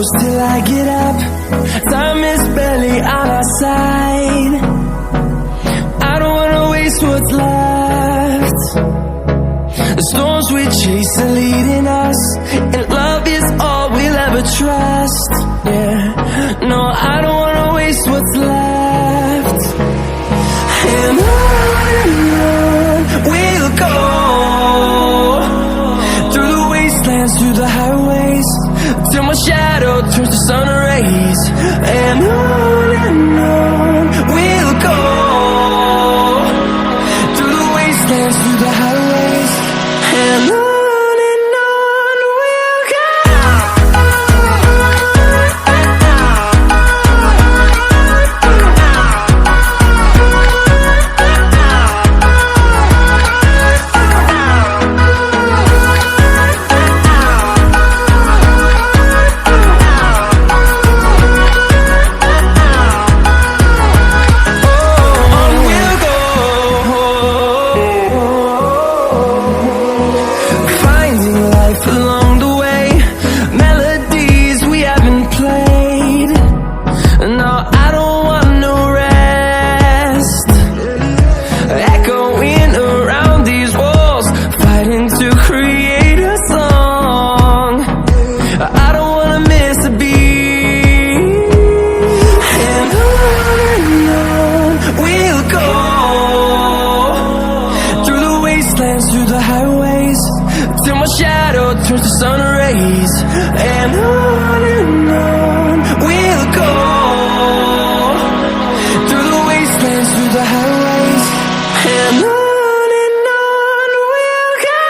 close till I get up. Time is barely on our side. I don't wanna waste what's left. The storms we chase are leading us, and love is all we'll ever trust. Yeah, no, I don't wanna waste what's left. And on we'll go, through the wastelands, through the highways, till my shadow turns to sun rays. And on we'll go, through the wastelands, through the highways, and on we'll go. Through the highways, till my shadow turns to sun rays. And on we'll go, through the wastelands, through the highways, and on we'll go.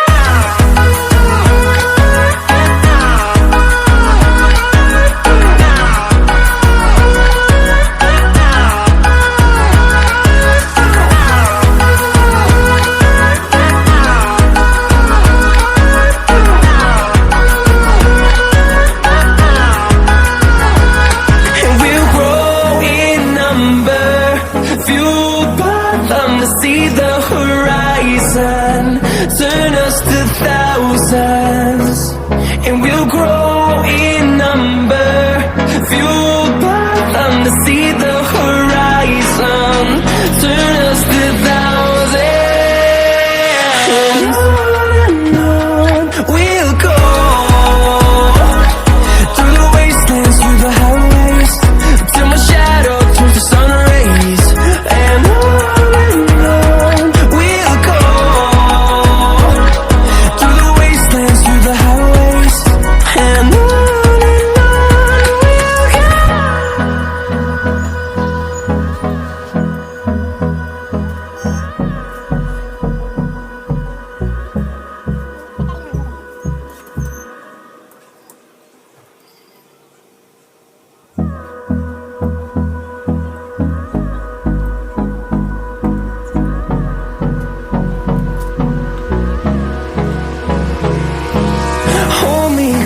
See the horizon, turn us to thousands, and we'll grow in number, fueled by them. To see the horizon, turn us to thousands, and on we'll go, through the wastelands, through the highways, till my shadow turns to sun rays. And on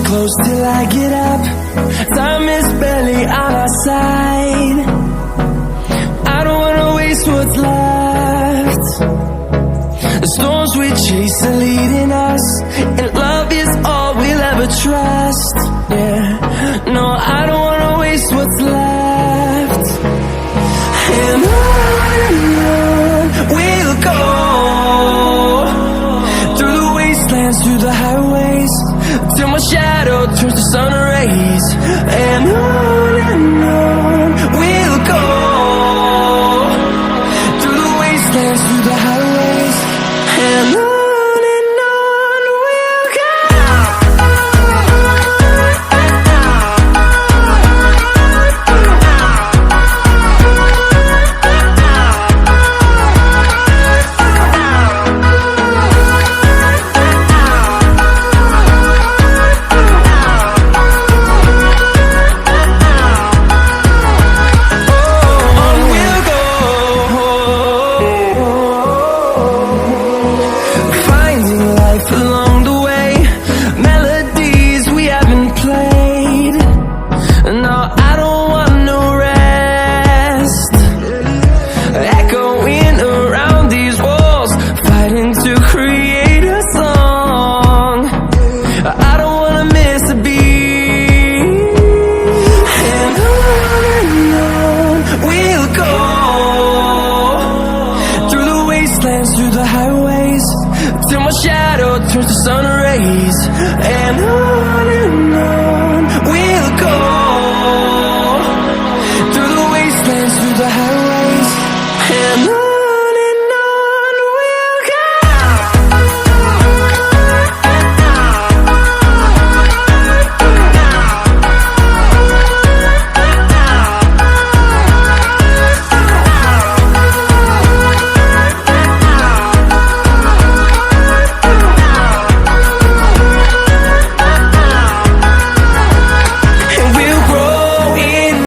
close till I get up. Time is barely on our side. I don't wanna waste what's left. The storms we chase are leading us, and love is all we'll ever trust. Yeah, no, I don't wanna waste what's left. And on we'll go, through the wastelands, through the highways, till my shadow turns to sun rays. And